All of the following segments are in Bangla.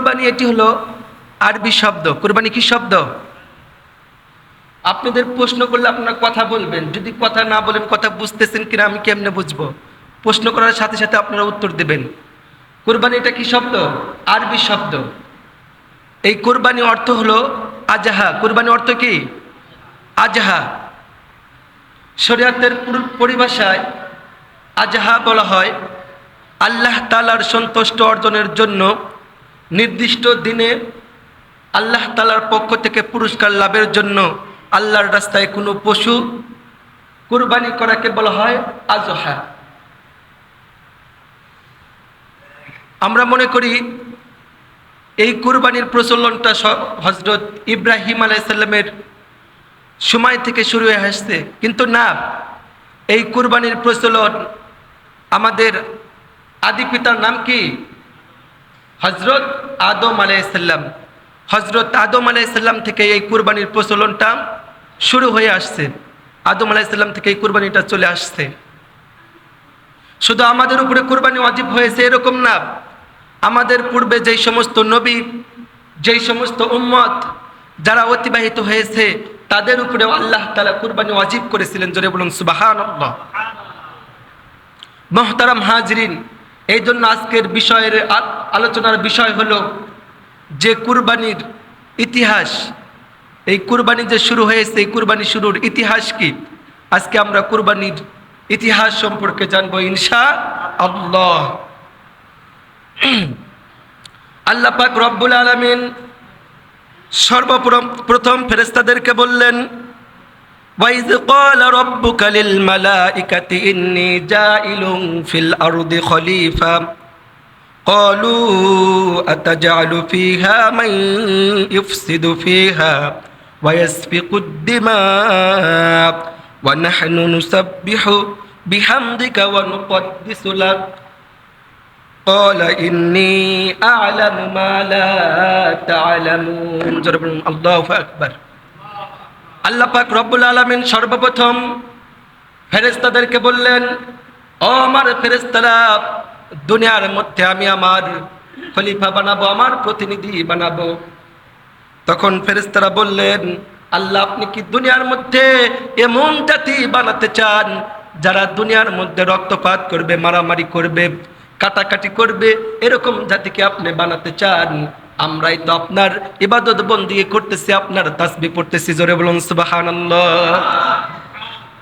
কুরবানি এটি হলো আরবি শব্দ। কুরবানি কি শব্দ? আপনাদের প্রশ্ন করলে আপনারা কথা বলবেন, যদি কথা না বলেন কথা বুঝতেছেন কিনা আমি কেমনে বুঝবো? প্রশ্ন করার সাথে সাথে আপনারা উত্তর দেবেন। কুরবানি এটা কি শব্দ? আরবি শব্দ। এই কুরবানি অর্থ হলো আজহা। কুরবানি অর্থ কি? আজহা। শরিয়াতের পরিভাষায় আজহা বলা হয় আল্লাহ তাআলার সন্তুষ্ট অর্জনের জন্য নির্দিষ্ট দিনে আল্লাহ তাআলার পক্ষ থেকে পুরস্কার লাভের জন্য আল্লাহর রাস্তায় কোনো পশু কুরবানি করাকে বলা হয় আজহা। আমরা মনে করি এই কুরবানির প্রচলনটা হযরত ইব্রাহিম আলাইহিস সালামের সময় থেকে শুরু হয়ে আসছে, কিন্তু না, এই কুরবানির প্রচলন আমাদের আদি পিতার নাম কি? হযরত আদম আলাইহিস সালাম। হযরত আদম আলাইহিস সালাম থেকে এই কুরবানির প্রচলনটা শুরু হয়ে আসছে। আদম আলাইহিস সালাম থেকে এই কুরবানিটা চলে আসছে। শুধু আমাদের উপরে কুরবানি ওয়াজিব হয়েছে এরকম না, আমাদের পূর্বে যেই সমস্ত নবী, যেই সমস্ত উম্মত যারা অতিবাহিত হয়েছে তাদের উপরেও আল্লাহ তাআলা কুরবানি ওয়াজিব করেছিলেন। জোরে বলুন সুবহানাল্লাহ। মুহতারাম হাজরিন, এই জন্য আজকের বিষয়ের আলোচনার বিষয় হলো যে কুরবানির ইতিহাস। এই কুরবানি যে শুরু হয়েছে, এই কুরবানি শুরুর ইতিহাস কি? আজকে আমরা কুরবানির ইতিহাস সম্পর্কে জানবো ইনশাআল্লাহ। আল্লাহ পাক রব্বুল আলামিন সর্বপ্রথম ফেরেশতাদেরকে বললেন, ওয়াইজ ক্বালা রাব্বুকা লিল মালাইকাতি ইন্নী জাইলুন ফিল আরদি খলিফা ক্বালু আতাজআলু ফিহা মান ইফসিদু ফিহা ওয়া ইয়াসফিকুদ দিমা ওয়া নাহনু নুসাব্বিহু বিহামদিকা ওয়া নুকদ্দিসু লাক ক্বালা ইন্নী আ'লামু মা লা তা'লামুন। আল্লাহু আকবার। আল্লাহ পাক রব্বুল আলামিন সর্বপ্রথম ফেরেশতাদেরকে বললেন, ও আমার ফেরেশতারা, দুনিয়ার মধ্যে আমি আমার খলিফা বানাবো, আমার প্রতিনিধি বানাবো। তখন ফেরেশতারা বললেন, আল্লাহ আপনি কি দুনিয়ার মধ্যে এমন জাতি বানাতে চান যারা দুনিয়ার মধ্যে রক্তপাত করবে, মারামারি করবে, কাটাকাটি করবে, এরকম জাতিকে আপনি বানাতে চান? আমরাই তো আপনার ইবাদত বন্দি করতেছি, আপনার তাসবিহ পড়তেছি। জোরে বলুন সুবহানাল্লাহ।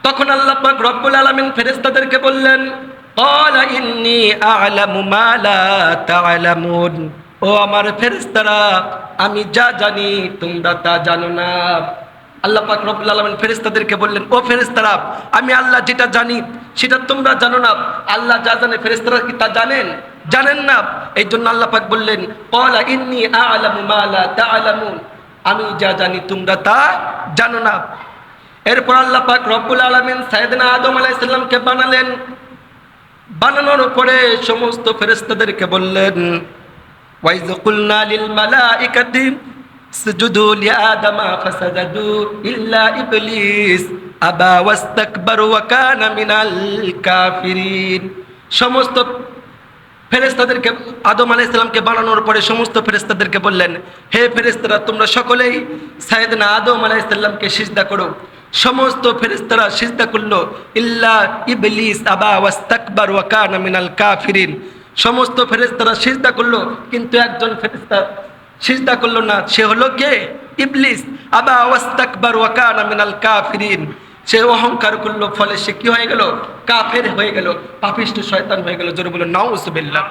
তখন আল্লাহ পাক রব্বুল আলামিন ফেরেশতাদেরকে বললেন, ক্বালা ইন্নী আ'লামু মা লা তা'লামুন। ও আমার ফেরেশতারা, আমি যা জানি তোমরা তা জানো না। আল্লাহ পাক রব্বুল আলামিন ফেরেশতাদেরকে বললেন, ও ফেরেশতারা, আমি আল্লাহ যেটা জানি সেটা তোমরা জানো না। আল্লাহ যা জানে ফেরেশতারা কি তা জানেন? জানেন না। এই জন্য আল্লাহ পাক বললেন, ক্বালা ইন্নী আ'লামু মা লা তা'লামুন, আমি যা জানি তোমরা তা জানো না। এরপর আল্লাহ পাক রব্বুল আলামিন সাইয়েদনা আদম আলাইহিস সালামকে বানালেন। বানানোর পরে সমস্ত ফেরেশতাদেরকে বললেন, ওয়াইজ কুলনা লিল মালাইকাতি ইসজুদু লিআদামা ফাসাজাদু ইল্লা ইবলিস আবা ওয়াস্তাকবারু ওয়া কানা মিনাল কাফিরিন। সমস্ত ফেরেশতাদেরকে, আদম আলাইহিস সালামকে বানানোর পরে সমস্ত ফেরেশতাদেরকে বললেন, হে ফেরেশতারা, তোমরা সকলেই সাইয়েদনা আদম আলাইহিস সালামকে সিজদা করো। সমস্ত ফেরেশতারা সিজদা করলো, ইল্লা ইবলিস আবা ওয়াস্তাকবার ওয়া কানা মিনাল কাফিরিন। সমস্ত ফেরেশতারা সিজদা করলো, কিন্তু একজন ফেরেশতা সিজদা করলো না, সে হলো কে? ইবলিস। আবা ওয়াস্তাকবার ওয়া কানা মিনাল কাফিরিন, সে অহংকার করলো, ফলে সে কি হয়ে গেল? কাফের হয়ে গেল, পাপিষ্ঠ শয়তান হয়ে গেল। জোরে বলুন নাউজুবিল্লাহ।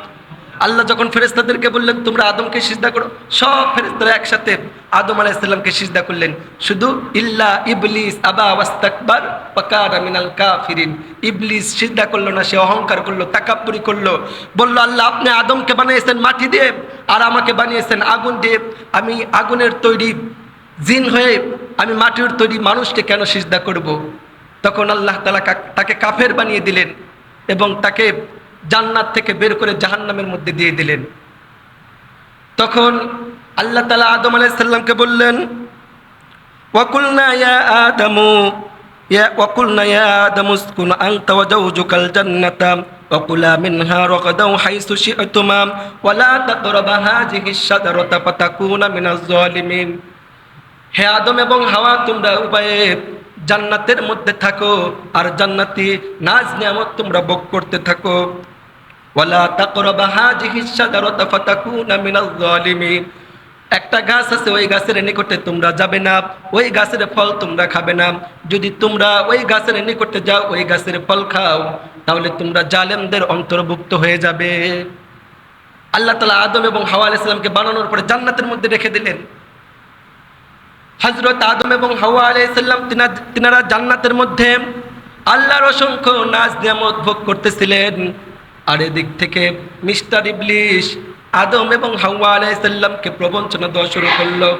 আল্লাহ যখন ফেরেশতাদেরকে বললেন তোমরা আদমকে সিজদা করো, সব ফেরেশতারা একসাথে আদম আলাইহিস সালামকে সিজদা করলেন। শুধু ইল্লা ইবলিস আবা ওয়াস্তাকবার ওয়া কানা মিনাল কাফিরিন, ইবলিস সিজদা করলো না, সে অহংকার করলো, তাকাব্বুরি করলো, বলল আল্লাহ আপনি আদমকে বানিয়েছেন মাটি দিয়ে আর আমাকে বানিয়েছেন আগুন দিয়ে, আমি আগুনের তৈরি জিন হয়ে আমি মাটির তৈরি মানুষকে কেন সিজদা করব? তখন আল্লাহ তাআলা তাকে কাফের বানিয়ে দিলেন এবং তাকে জান্নাত থেকে বের করে জাহান্নামের মধ্যে দিয়ে দিলেন। তখন আল্লাহ তাআলা আদম আলাইহিস সালামকে বললেন, ওয়াকুলনা ইয়া আদামু উসকুন আনতা ওয়া যাওজুকাল জান্নাতা وكلا منها رغدا حيث شئتما ولا تقربا هذه الشجرة فتكونا من الظالمين। হে আদম এবং হাওয়া, তোমরা উভয়ে জান্নাতের মধ্যে থাকো আর জান্নাতি নাজ নিয়ামত তোমরা ভোগ করতে থাকো। ওয়ালা তাকরাবা হাযিহিশ শাজারাতা ফাতাকুনা মিনাজ জালিমিন। একটা গাছ আছে, ওই গাছের নিকটে তোমরা যাবে না, ওই গাছের ফল তোমরা খাবে না। যদি তোমরা ওই গাছের নিকটে যাও, ওই গাছের ফল খাও, তাহলে তোমরা জালেমদের অন্তর্ভুক্ত হয়ে যাবে। আল্লাহ তাআলা আদম এবং হাওয়া আলাইহিস সালামকে বানানোর পরে জান্নাতের মধ্যে রেখে দিলেন। হযরত আদম এবং হাওয়া আলাইহিস সালাম তিনারা জান্নাতের মধ্যে আল্লাহর অসংখ্য নাজ নিয়ামত ভোগ করতেছিলেন। আর এদিক থেকে মিস্টার ইবলিস আদম এবং হাওয়া আলাইহিস সালামকে প্রবঞ্চনা দেওয়া শুরু করলো।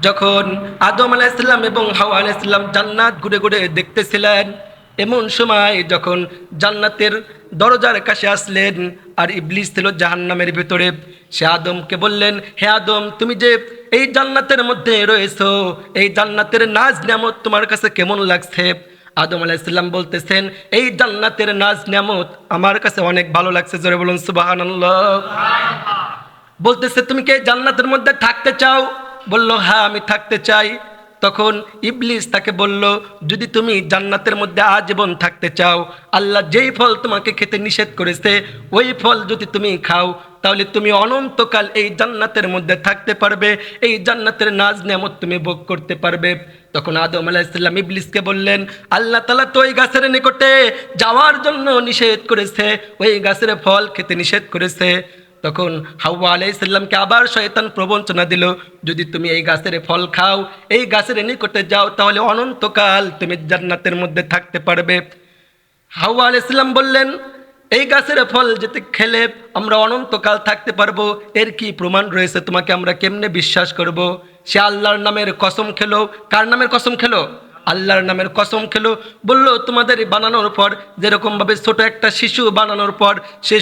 যখন আদম আলাইহিস সালাম এবং হাওয়া আলাইহিস সালাম জান্নাত ঘুরে ঘুরে দেখতেছিলেন, এমন সময় যখন জান্নাতের দরজার কাছে আসলেন আর ইবলিস ছিল জাহান্নামের ভিতরে, সে আদমকে বললেন, হে আদম, তুমি যে এই জান্নাতের মধ্যে রয়েছো, এই জান্নাতের নাজ নিয়ামত তোমার কাছে কেমন লাগছে? আদম আলাইহিস সালাম বলতেছেন, এই জান্নাতের নাজ নিয়ামত আমার কাছে অনেক ভালো লাগছে। জোরে বলুন সুবহানাল্লাহ। বলতেছে, তুমি কি এই জান্নাতের মধ্যে থাকতে চাও? বলল, হ্যাঁ আমি থাকতে চাই। তখন ইবলিস তাকে বলল, যদি তুমি জান্নাতের মধ্যে আজীবন থাকতে চাও, আল্লাহ যেই ফল তোমাকে খেতে নিষেধ করেছে ওই ফল যদি তুমি খাও, তাহলে তুমি অনন্তকাল এই জান্নাতের মধ্যে থাকতে পারবে, এই জান্নাতের নাজ নিয়ামত তুমি ভোগ করতে পারবে। তখন আদম আলাইহিস সালাম ইবলিসকে বললেন, আল্লাহ তাআলা তো ওই গাছের নিকটে যাওয়ার জন্য নিষেধ করেছে, ওই গাছের ফল খেতে নিষেধ করেছে। তখন হাওয়া আলাইহিস সালামকে আবার শয়তান প্রবঞ্চনা দিল, যদি তুমি এই গাছের ফল খাও, এই গাছের নিকটে যাও, তাহলে অনন্তকাল তুমি জান্নাতের মধ্যে থাকতে পারবে। হাওয়া আলাইহিস সালাম বললেন, এই গাছের ফল যেতে খেলে আমরা অনন্তকাল থাকতে পারবো, এর কি প্রমাণ রয়েছে? তোমাকে আমরা কেমনে বিশ্বাস করব? সে আল্লাহর নামের কসম খেলো। কার নামের কসম খেলো? আল্লাহর নামের কসম খেলো। বলল, তোমাদের বানানোর পর যেরকমভাবে ছোট একটা শিশু বানানোর পর সে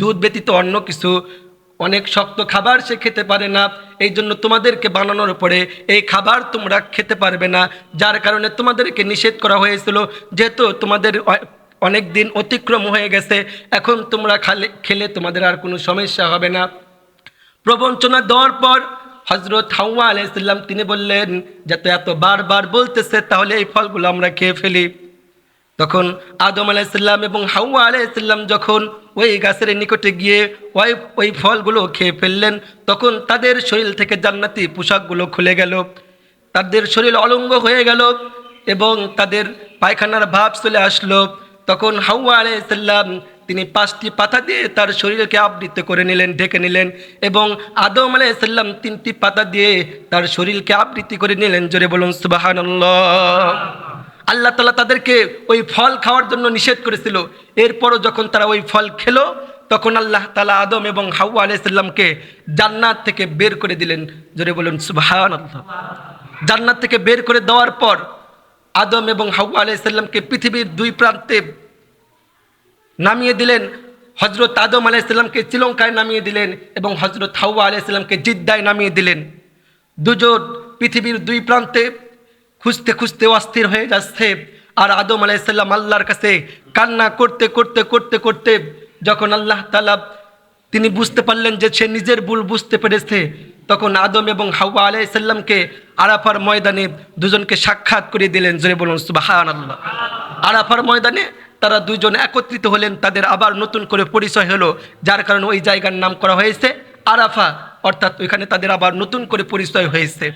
দুধ ব্যতীত অন্য কিছু অনেক শক্ত খাবার সে খেতে পারে না, এই জন্য তোমাদেরকে বানানোর পরে এই খাবার তোমরা খেতে পারবে না, যার কারণে তোমাদেরকে নিষেধ করা হয়েছিল। যেহেতু তোমাদের অনেক দিন অতিক্রম হয়ে গেছে, এখন তোমরা খেলে তোমাদের আর কোনো সমস্যা হবে না। প্রবঞ্চনা দেওয়ার পর হযরত হাওয়া আলাইহিস সালাম তিনি বললেন, যাতে এত বারবার বলতেছে, তাহলে এই ফলগুলো আমরা খেয়ে ফেলি। তখন আদম আলাইহিস সালাম এবং হাওয়া আলাইহিস সালাম যখন ওই গাছের নিকটে গিয়ে ওই ফলগুলো খেয়ে ফেললেন, তখন তাদের শরীর থেকে জান্নাতি পোশাকগুলো খুলে গেল, তাদের শরীর অলঙ্গ হয়ে গেল এবং তাদের পায়খানার ভাব চলে আসলো। তখন হাওয়া আলাইহিস সালাম তিনি 5টি পাতা দিয়ে তার শরীরকে আবৃত করে নিলেন, ঢেকে নিলেন, এবং আদম আলাইহিস সালাম 3টি পাতা দিয়ে তার শরীরকে আবৃত করে নিলেন। জোরে বলুন সুবহানাল্লাহ। আল্লাহ তাআলা তাদেরকে ওই ফল খাওয়ার জন্য নিষেধ করেছিল, এরপরও যখন তারা ওই ফল খেলো, তখন আল্লাহ তাআলা আদম এবং হাওয়া আলাইহিস সালামকে জান্নাত থেকে বের করে দিলেন। জোরে বলুন সুবহানাল্লাহ। জান্নাত থেকে বের করে দেওয়ার পর আদম এবং হাওয়া আলাইহিস সালামকে পৃথিবীর 2 প্রান্তে নামিয়ে দিলেন। হযরত আদম আলাইহিস সালামকে শ্রীলঙ্কায় নামিয়ে দিলেন এবং হযরত হাওয়া আলাইহিস সালামকে জিদ্দায় নামিয়ে দিলেন। দুজন পৃথিবীর 2 প্রান্তে খুঁজতে খুঁজতে অস্থির হয়ে যাচ্ছে। আর আদম আলাইহিস সালাম আল্লাহর কাছে কান্না করতে করতে করতে করতে যখন আল্লাহ তাআলা তিনি বুঝতে পারলেন যে সে নিজের ভুল বুঝতে পেরেছে, তখন আদম এবং হাওয়া আলাইহিস সালামকে আরাফার ময়দানে দুজনকে সাক্ষাৎ করে দিলেন। জোরে বলুন সুবহানাল্লাহ। আরাফার ময়দানে তারা দুইজন একত্রিত হলেন, তাদের আবার নতুন করে পরিচয় হলো, যার কারণে ওই জায়গার নাম করা হয়েছে আরাফা, অর্থাৎ ওইখানে তাদের আবার নতুন করে পরিচয় হয়েছে।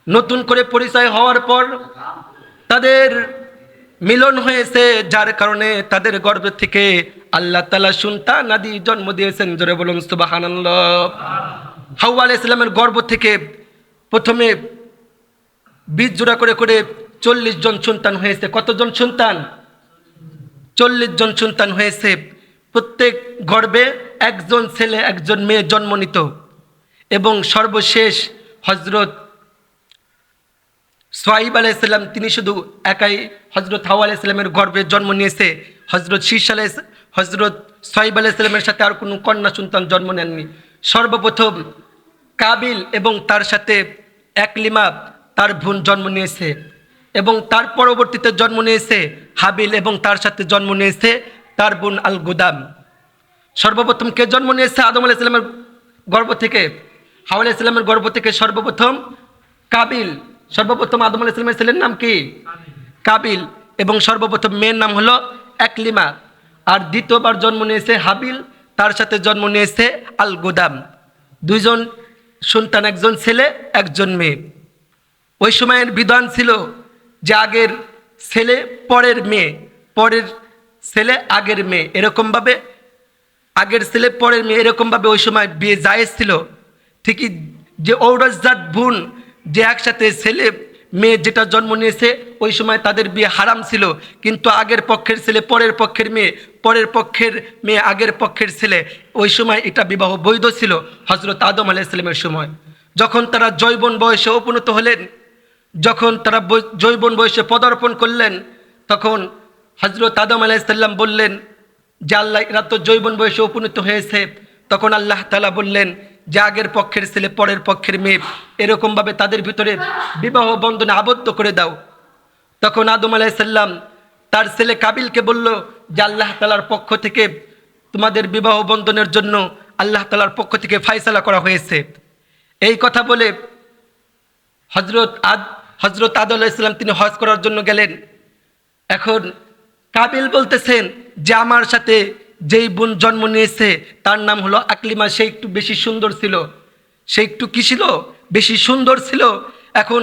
নতুন করে পরিচয় হওয়ার পর তাদের মিলন হয়েছে, যার কারণে তাদের গর্ভ থেকে আল্লাহ তাআলা সন্তান আদি জন্ম দিয়েছেন। জোরে বলুন সুবহানাল্লাহ। হাওয়া আলাইহিস সালামের গর্ভ থেকে প্রথমে 20 জোড়া করে করে 40 জন সন্তান হয়েছে। কতজন সন্তান? 40 জন সন্তান হয়েছে। প্রত্যেক গর্ভে একজন ছেলে একজন মেয়ে জন্ম নিত এবং সর্বশেষ হযরত সোহাইব আলাইহিস সালাম তিনি শুধু একাই হযরত হাওয়া আলাইহিস সালামের গর্ভে জন্ম নিয়েছে। হযরত সোহাইব আলাইহিস সালামের সাথে আর কোনো কন্যা সন্তান জন্ম নেননি। সর্বপ্রথম কাবিল এবং তার সাথে একলিমা তার বোন জন্ম নিয়েছে এবং তার পরবর্তীতে জন্ম নিয়েছে হাবিল এবং তার সাথে জন্ম নিয়েছে তার বোন আল গুদাম। সর্বপ্রথম কে জন্ম নিয়েছে আদম আলাইহিস সালামের গর্ভ থেকে? হাওয়া আলাইহিস সালামের গর্ভ থেকে সর্বপ্রথম কাবিল। সর্বপ্রথম আদম আলাইহিস সালামের ছেলের নাম কি? কাবিল। এবং সর্বপ্রথম মেয়ের নাম হলো একলিমা। আর দ্বিতীয়বার জন্ম নিয়েছে হাবিল, তার সাথে জন্ম নিয়েছে আল গুদাম। দুইজন সন্তান, একজন ছেলে একজন মেয়ে। ওই সময়ের বিধান ছিল যে আগের ছেলে পরের মেয়ে, পরের ছেলে আগের মেয়ে, এরকমভাবে আগের ছেলে পরের মেয়ে, এরকমভাবে ওই সময় বিয়ে জায়েজ ছিল। ঠিকই যে ঔরসজাত বোন যে একসাথে ছেলে মেয়ে যেটা জন্ম নিয়েছে, ওই সময় তাদের বিয়ে হারাম ছিল। কিন্তু আগের পক্ষের ছেলে পরের পক্ষের মেয়ে, পরের পক্ষের মেয়ে আগের পক্ষের ছেলে, ওই সময় এটা বিবাহ বৈধ ছিল হযরত আদম আলাইহিস সালামের সময়। যখন তারা যৌবন বয়সে উপনীত হলেন, যখন তারা যৌবন বয়সে পদার্পণ করলেন, তখন হযরত আদম আলাইহিস সালাম বললেন যে আল্লাহ, এরা তো যৌবন বয়সে উপনীত হয়েছে। তখন আল্লাহ তাআলা বললেন যে আগের পক্ষের ছেলে পরের পক্ষের মেয়ে, এরকমভাবে তাদের ভিতরে বিবাহ বন্ধনে আবদ্ধ করে দাও। তখন আদম আলাইহিস সালাম তার ছেলে কাবিলকে বলল যে আল্লাহ তাআলার পক্ষ থেকে তোমাদের বিবাহ বন্ধনের জন্য আল্লাহ তাআলার পক্ষ থেকে ফায়সালা করা হয়েছে। এই কথা বলে হযরত আদম আলাইহিস সালাম তিনি হজ করার জন্য গেলেন। এখন কাবিল বলতেছেন যে আমার সাথে যেই বোন জন্ম নিয়েছে তার নাম হলো আকলিমা, সে একটু বেশি সুন্দর ছিল। সে একটু কি ছিল? বেশি সুন্দর ছিল। এখন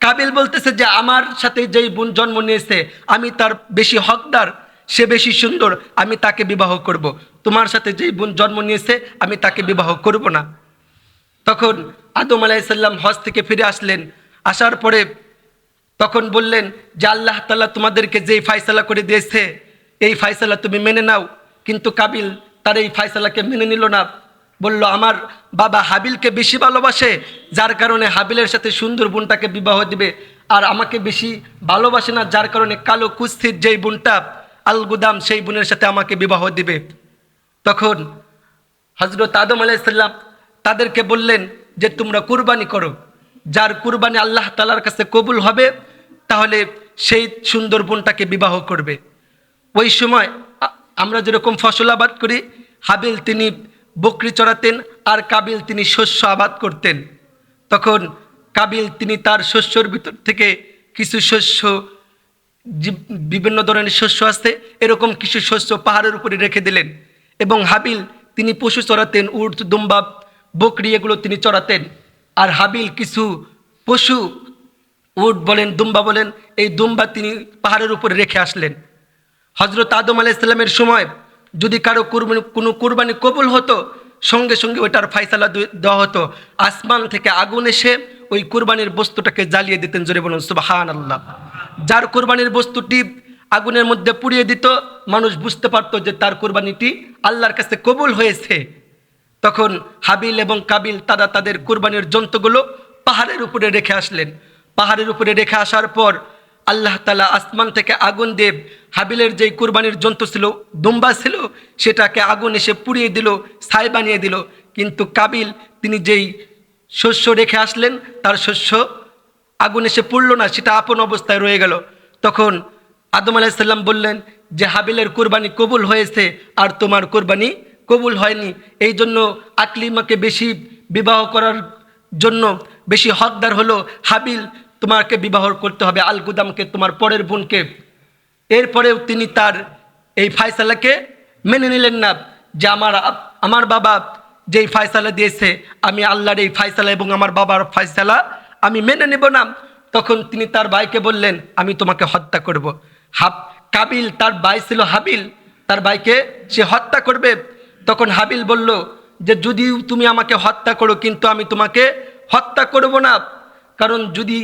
কাবিল বলতেছে যে আমার সাথে যেই বোন জন্ম নিয়েছে আমি তার বেশি হকদার, সে বেশি সুন্দর, আমি তাকে বিবাহ করব। তোমার সাথে যেই বোন জন্ম নিয়েছে আমি তাকে বিবাহ করব না। তখন আদম আলাইহিস সালাম হজ থেকে ফিরে আসলেন। আসার পরে তখন বললেন যে আল্লাহ তাআলা তোমাদেরকে যেই ফায়সালা করে দিয়েছে এই ফায়সালা তুমি মেনে নাও। কিন্তু কাবিল তার এই ফায়সালাকে মেনে নিল না। বলল আমার বাবা হাবিলকে বেশি ভালোবাসে, যার কারণে হাবিলের সাথে সুন্দর বোনটাকে বিবাহ দিবে, আর আমাকে বেশি ভালোবাসে না, যার কারণে কালো কুৎসিত যেই বোনটা আল গুদাম সেই বোনের সাথে আমাকে বিবাহ দিবে। তখন হযরত আদম আলাইহিস সালাম তাদেরকে বললেন যে তোমরা কুরবানি করো, যার কুরবানি আল্লাহ তাআলার কাছে কবুল হবে তাহলে সেই সুন্দর বোনটাকে বিবাহ করবে। ওই সময় আমরা যেরকম ফসল আবাদ করি, হাবিল তিনি বকরি চড়াতেন আর কাবিল তিনি শস্য আবাদ করতেন। তখন কাবিল তিনি তার শস্যর ভিতর থেকে কিছু শস্য, বিভিন্ন ধরনের শস্য আছে, এরকম কিছু শস্য পাহাড়ের উপরে রেখে দিলেন। এবং হাবিল তিনি পশু চড়াতেন, উট, দুম্বা, বকরি এগুলো তিনি চড়াতেন। আর হাবিল কিছু পশু, উট বলেন, দুম্বা বলেন, এই দুম্বা তিনি পাহাড়ের উপরে রেখে আসলেন। হযরত আদম আলাইহিস সালামের সময় যদি কারো কোনো কুরবানি কবুল হতো, সঙ্গে সঙ্গে ওইটার ফায়সালা দেওয়া হতো। আসমান থেকে আগুন এসে ওই কুরবানির বস্তুটাকে জ্বালিয়ে দিতেন। জোরে বলুন সুবহানাল্লাহ। যার কুরবানির বস্তুটি আগুনের মধ্যে পুড়িয়ে দিত, মানুষ বুঝতে পারতো যে তার কুরবানিটি আল্লাহর কাছে কবুল হয়েছে। তখন হাবিল এবং কাবিল তারা তাদের কুরবানির জন্তুগুলো পাহাড়ের উপরে রেখে আসলেন। পাহাড়ের উপরে রেখে আসার পর আল্লাহ তাআলা আসমান থেকে আগুন দিয়ে হাবিলের যেই কুরবানির জন্তু ছিল, দুম্বা ছিল, সেটাকে আগুন এসে পুড়িয়ে দিল, ছাই বানিয়ে দিল। কিন্তু কাবিল তিনি যেই শস্য রেখে আসলেন তার শস্য আগুন এসে পুড়ল না, সেটা আপন অবস্থায় রয়ে গেল। তখন আদম আলাইহিস সালাম বললেন যে হাবিলের কুরবানি কবুল হয়েছে আর তোমার কুরবানি কবুল হয়নি, এই জন্য আকলিমাকে বেশি বিবাহ করার জন্য বেশি হকদার হলো হাবিল, তোমাকে বিবাহ করতে হবে আল গুদামকে, তোমার পরের বোনকে। এরপরেও তিনি তার এই ফায়সালাকে মেনে নিলেন না যে আমার বাবা যেই ফায়সালা দিয়েছে আমি আল্লাহর এই ফায়সালা এবং আমার বাবার ফায়সালা আমি মেনে নেব না। তখন তিনি তার ভাইকে বললেন আমি তোমাকে হত্যা করব। কাবিল তার ভাই ছিল হাবিল, তার ভাইকে সে হত্যা করবে। তখন হাবিল বলল যে যদি তুমি আমাকে হত্যা করো কিন্তু আমি তোমাকে হত্যা করব না, কারণ যদি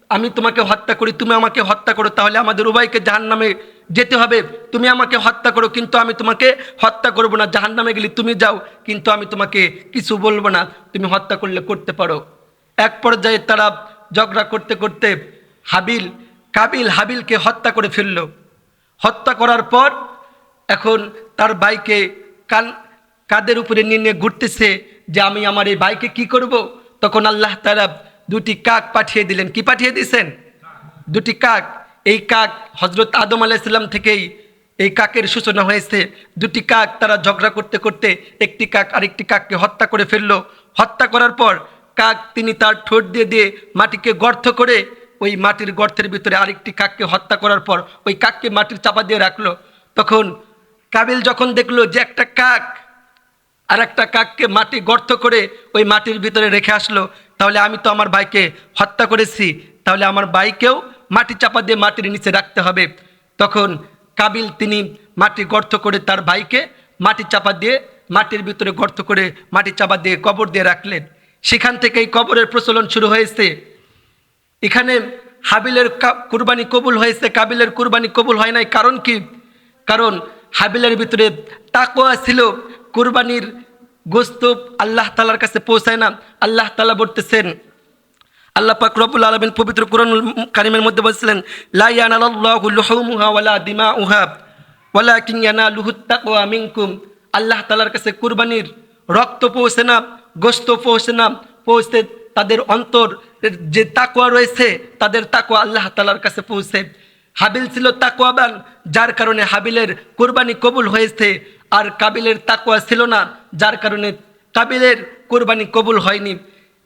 আমি তোমাকে হত্যা করি, তুমি আমাকে হত্যা করো, তাহলে আমাদের উভয়কে জাহান্নামে যেতে হবে। তুমি আমাকে হত্যা করো কিন্তু আমি তোমাকে হত্যা করব না, জাহান্নামে গেলে তুমি যাও, কিন্তু আমি তোমাকে কিছু বলবো না, তুমি হত্যা করলে করতে পারো। এক পর্যায়ে তারা ঝগড়া করতে করতে কাবিল হাবিলকে হত্যা করে ফেলল। হত্যা করার পর এখন তার ভাইকে কাদের উপরে নিয়ে ঘুরতেছে যে আমি আমার এই ভাইকে কি করব। তখন আল্লাহ তাআলা দুটি কাক পাঠিয়ে দিলেন। কি পাঠিয়ে দিয়েছেন? দুটি কাক। এই কাক হযরত আদম আলাইহিস সালাম থেকেই এই কাকের সূচনা হয়েছে। দুটি কাক তারা ঝগড়া করতে করতে একটি কাক আরেকটি কাককে হত্যা করে ফেললো। হত্যা করার পর কাক তিনি তার ঠোঁট দিয়ে দিয়ে মাটিকে গর্ত করে ওই মাটির গর্তের ভিতরে আরেকটি কাককে হত্যা করার পর ওই কাককে মাটির চাপা দিয়ে রাখলো। তখন কাবিল যখন দেখলো যে একটা কাক আর একটা কাককে মাটি গর্ত করে ওই মাটির ভিতরে রেখে আসলো, তাহলে আমি তো আমার ভাইকে হত্যা করেছি, তাহলে আমার ভাইকেও মাটি চাপা দিয়ে মাটির নিচে রাখতে হবে। তখন কাবিল তিনি মাটি গর্ত করে তার ভাইকে মাটি চাপা দিয়ে মাটির ভিতরে গর্ত করে মাটি চাপা দিয়ে কবর দিয়ে রাখলেন। সেখান থেকে এই কবরের প্রচলন শুরু হয়েছে। এখানে হাবিলের কুরবানি কবুল হয়েছে, কাবিলের কুরবানি কবুল হয় নাই। কারণ কি? কারণ হাবিলের ভিতরে তাকওয়া ছিল। কুরবানির গোশত আল্লাহ তাআলার কাছে পৌঁছায় না। আল্লাহ তাআলা বলতেছেন, আল্লাহ পাক রব্বুল আলামিন পবিত্র কোরআনুল কারীমের মধ্যে বলেছিলেন, লা ইয়ানালাল্লাহু লুহুমুহা ওয়ালা দিমাউহা ওয়ালাকিন ইয়ানালুহুত তাকওয়া মিনকুম। আল্লাহ তাআলার কাছে কুরবানির রক্ত পৌঁছে না, গোশত পৌঁছে না, পৌঁছে তাদের অন্তর যে তাকওয়া রয়েছে তাদের তাকওয়া আল্লাহ তাআলার কাছে পৌঁছে। হাবিল ছিল তাকওয়াবান, যার কারণে হাবিলের কুরবানি কবুল হয়েছে। আর কাবিলের তাকওয়া ছিল না, যার কারণে কাবিলের কুরবানি কবুল হয়নি।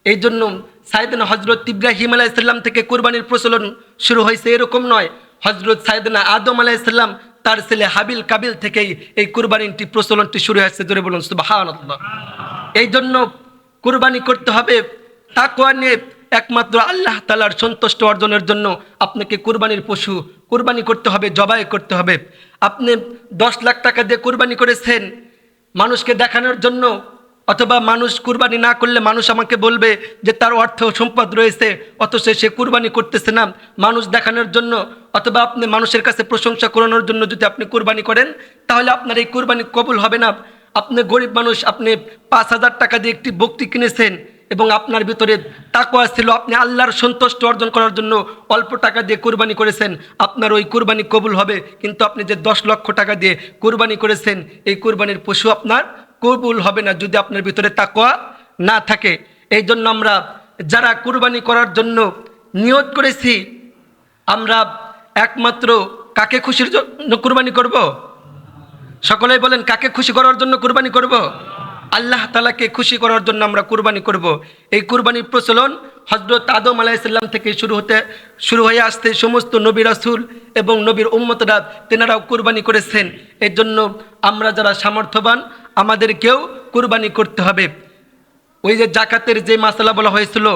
এই জন্য সাইয়েদনা হযরত ইব্রাহিম আলাইহিস সালাম থেকে কুরবানির প্রচলন শুরু হয়েছে এরকম নয়। হযরত সাইয়েদনা আদম আলাইহিস সালাম তার ছেলে হাবিল কাবিল থেকেই এই কুরবানিটি প্রচলনটি শুরু হয়েছে। জোরে বলুন সুবহানাল্লাহ। এই জন্য কুরবানি করতে হবে তাকওয়া নিয়ে, একমাত্র আল্লাহ তাআলার সন্তুষ্ট অর্জনের জন্য আপনাকে কুরবানির পশু কুরবানি করতে হবে, জবাই করতে হবে। আপনি 10 লাখ টাকা দিয়ে কুরবানি করেছেন মানুষকে দেখানোর জন্য, অথবা মানুষ কুরবানি না করলে মানুষ আমাকে বলবে যে তার অর্থ সম্পদ রয়েছে, অথচ সে কুরবানি করতেছে না মানুষ দেখানোর জন্য, অথবা আপনি মানুষের কাছে প্রশংসা করানোর জন্য যদি আপনি কুরবানি করেন, তাহলে আপনার এই কুরবানি কবুল হবে না। আপনি গরিব মানুষ, আপনি 5,000 টাকা দিয়ে একটি বকরি কিনেছেন এবং আপনার ভিতরে তাকওয়া ছিল, আপনি আল্লাহর সন্তুষ্ট অর্জন করার জন্য অল্প টাকা দিয়ে কুরবানি করেছেন, আপনার ওই কুরবানি কবুল হবে। কিন্তু আপনি যে 10 লক্ষ টাকা দিয়ে কুরবানি করেছেন, এই কুরবানির পশু আপনার কবুল হবে না যদি আপনার ভিতরে তাকওয়া না থাকে। এই জন্য আমরা যারা কুরবানি করার জন্য নিয়ত করেছি, আমরা একমাত্র কাকে খুশির জন্য কুরবানি করব? সকলেই বলেন, কাকে খুশি করার জন্য কুরবানি করব? আল্লাহ তাআলাকে খুশি করার জন্য আমরা কুরবানি করব। এই কুরবানির প্রচলন হযরত আদম আলাইহিস সালাম থেকে শুরু হয়ে আসতে সমস্ত নবী রাসূল এবং নবীর উম্মতরা তেনারাও কুরবানি করেছেন। এর জন্য আমরা যারা সামর্থ্যবান আমাদেরকেও কুরবানি করতে হবে। ওই যে জাকাতের যে মাসালা বলা হয়েছিল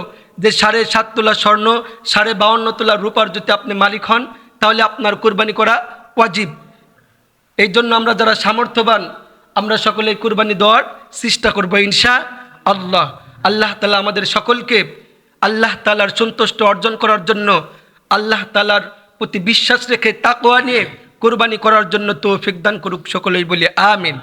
যে 7.5 তোলা স্বর্ণ 52.5 তোলা রূপার যদি আপনি মালিক হন, তাহলে আপনার কুরবানি করা ওয়াজিব। এই জন্য আমরা যারা সামর্থ্যবান আমরা সকলে কুরবানি দেওয়ার চেষ্টা করব ইনশাআল্লাহ। আল্লাহ তাআলা আমাদের সকলকে আল্লাহ তাআলার সন্তুষ্ট অর্জন করার জন্য, আল্লাহ তাআলার প্রতি বিশ্বাস রেখে তাকওয়া নিয়ে কুরবানি করার জন্য তৌফিক দান করুক। সকলেই বলি আমিন।